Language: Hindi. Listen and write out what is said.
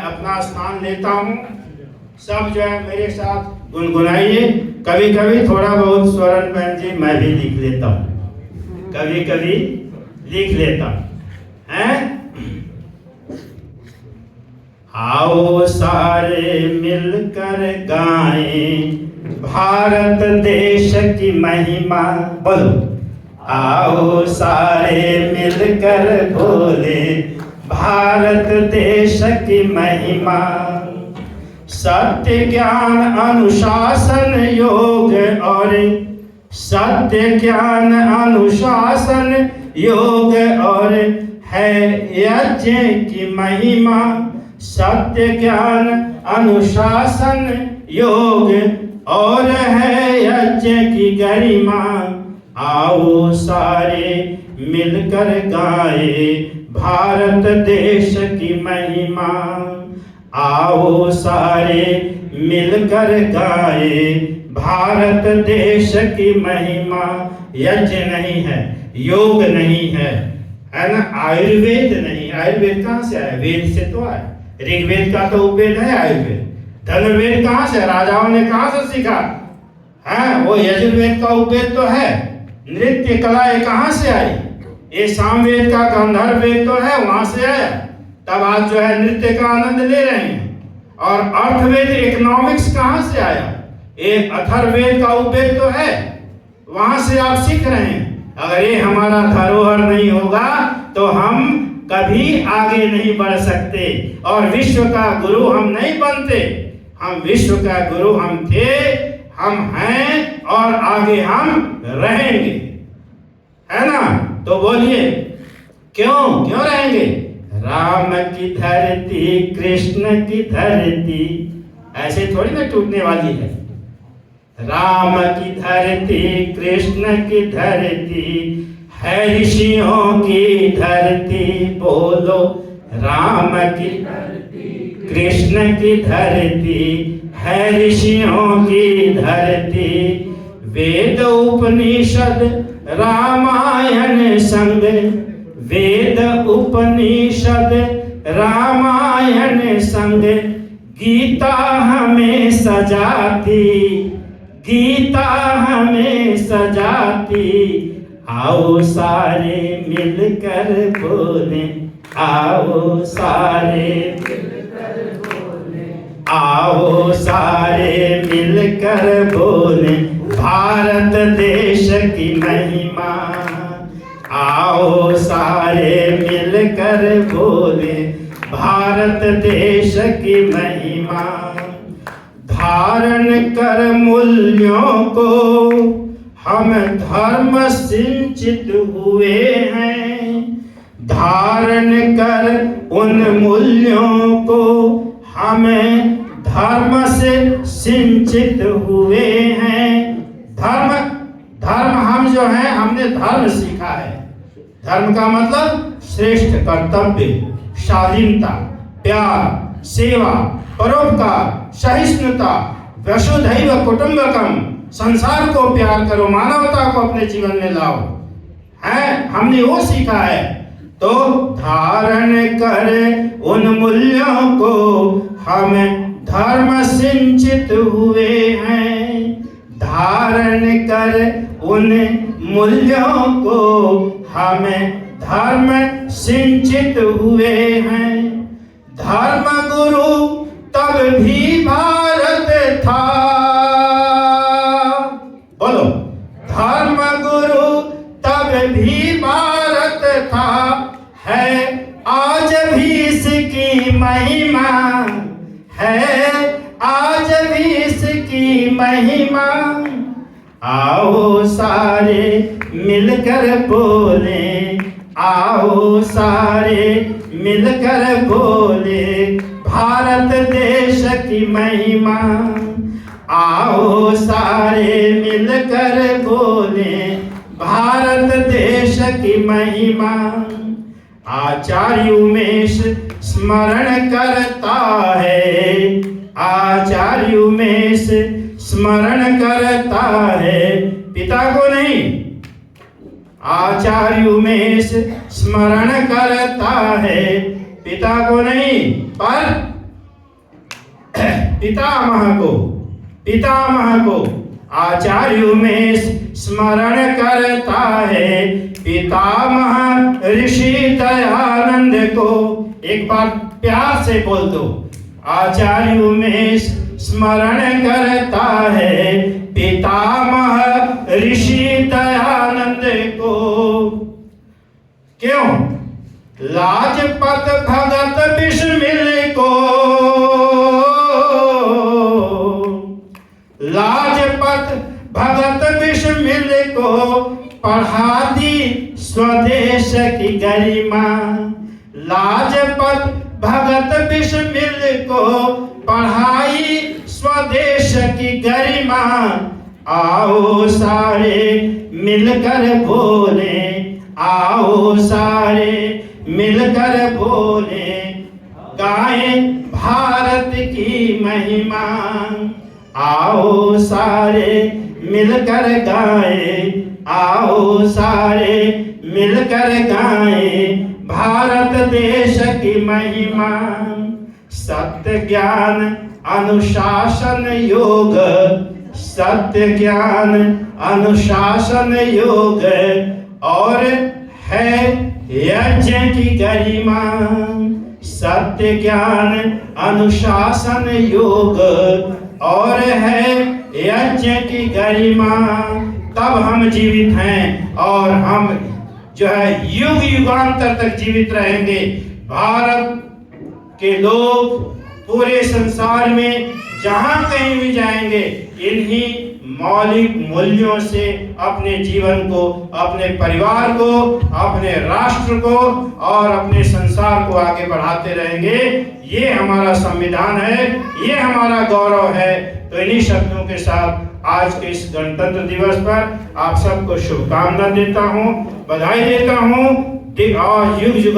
अपना स्थान लेता हूँ। सब जो है मेरे साथ गुनगुनाइए। कभी कभी थोड़ा बहुत स्वरण बहन जी मैं भी लिख लेता हूँ, कभी कभी लिख लेता हैं। आओ सारे मिलकर गाएं भारत देश की महिमा। बोलो, आओ सारे मिलकर बोले भारत देश की महिमा। सत्य ज्ञान अनुशासन योग और सत्य ज्ञान अनुशासन योग और है यज्ञ की महिमा। सत्य ज्ञान अनुशासन योग और है यज्ञ की गरिमा। आओ सारे मिलकर गाए भारत देश की महिमा। आओ सारे मिलकर गाए भारत देश की महिमा। यज्ञ नहीं है, योग नहीं है ना, आयुर्वेद नहीं। आयुर्वेद कहाँ से आया? वेद से तो आया। ऋग्वेद का तो उपवेद है आयुर्वेद। धनुर्वेद कहाँ से? राजाओं ने कहाँ से सीखा? वो यजुर्वेद का उपवेद तो है। नृत्य कला ये कहाँ से आई? ये सामवेद का गांधार वेद तो है, वहां से आया। तब आज जो है नृत्य का आनंद ले रहे हैं। और अर्थवेद इकोनॉमिक्स कहाँ से आया? ये अथर्ववेद का उपवेद तो है, वहां से आप सीख रहे हैं। अगर ये हमारा धरोहर नहीं होगा तो हम कभी आगे नहीं बढ़ सकते और विश्व का गुरु हम नहीं बनते। हम विश्व का गुरु हम थे, हम हैं और आगे हम रहेंगे, है ना? तो बोलिए क्यों रहेंगे? राम की धरती कृष्ण की धरती ऐसे थोड़ी ना टूटने वाली है। राम की धरती कृष्ण की धरती है ऋषियों की धरती। बोलो, राम की धरती कृष्ण की धरती है ऋषियों की धरती। वेद उपनिषद रामायण संग, वेद उपनिषद रामायण संग गीता हमें सजाती, गीता हमें सजाती। आओ सारे मिलकर बोले, आओ सारे मिलकर बोले, आओ सारे मिलकर बोले भारत देश की महिमा। आओ सारे मिलकर बोले भारत देश की महिमा। धारण कर मूल्यों को हम धर्म सिंचित हुए हैं। धारण कर उन मूल्यों को हमें धर्म से सिंचित हुए हैं। धर्म हम जो हैं हमने धर्म सीखा है। धर्म का मतलब श्रेष्ठ कर्तव्य, शालीनता, प्यार, सेवा, परोपकार, सहिष्णुता, वसुधैव कुटुंबकम। संसार को प्यार करो, मानवता को अपने जीवन में लाओ, है हमने वो सीखा है। तो धारण कर उन मूल्यों को हम धर्म सिंचित हुए हैं। धारण कर उन मूल्यों को हम धर्म सिंचित हुए हैं। धर्म गुरु तब भी भारत था। बोलो, धर्म गुरु तब भी भारत था, है आज भी इसकी महिमा, है आज भी इसकी महिमा। आओ सारे मिलकर बोले, आओ सारे मिलकर बोले भारत देश की महिमा। आओ सारे मिलकर बोले भारत देश की महिमा। आचार्य उमेश स्मरण करता है, आचार्य उमेश स्मरण करता है, पिता को नहीं। आचार्य उमेश स्मरण करता है, पिता को नहीं, पर पितामह को आचार्यों में स्मरण करता है, पितामह ऋषि दयानंद को। एक बार प्यार से बोल दो, आचार्यों में स्मरण करता है, पितामह ऋषि दयानंद को। क्यों? लाजपत भगत बिस्मिल को, लाजपत भगत बिस्मिल को पढ़ा दी स्वदेश की गरिमा। लाजपत भगत बिस्मिल को पढ़ाई स्वदेश की गरिमा। आओ सारे मिलकर बोले, आओ सारे मिलकर बोले, गाएं भारत की महिमा। आओ सारे मिलकर गाएं, आओ सारे मिलकर गाएं भारत देश की महिमा। सत्य ज्ञान अनुशासन योग, सत्य ज्ञान अनुशासन योग और है यज्ञ की गरिमा। सत्य ज्ञान अनुशासन योग और है यज्ञ की गरिमा। तब हम जीवित हैं और हम जो है युग युगांतर तक जीवित रहेंगे। भारत के लोग पूरे संसार में जहां कहीं भी जाएंगे, इन्हीं मौलिक मूल्यों से अपने जीवन को, अपने परिवार को, अपने राष्ट्र को और अपने संसार को आगे बढ़ाते रहेंगे। ये हमारा संविधान है, ये हमारा गौरव है। तो इन्हीं शब्दों के साथ आज के इस गणतंत्र दिवस पर आप सबको शुभकामना देता हूँ, बधाई देता हूँ और युग युग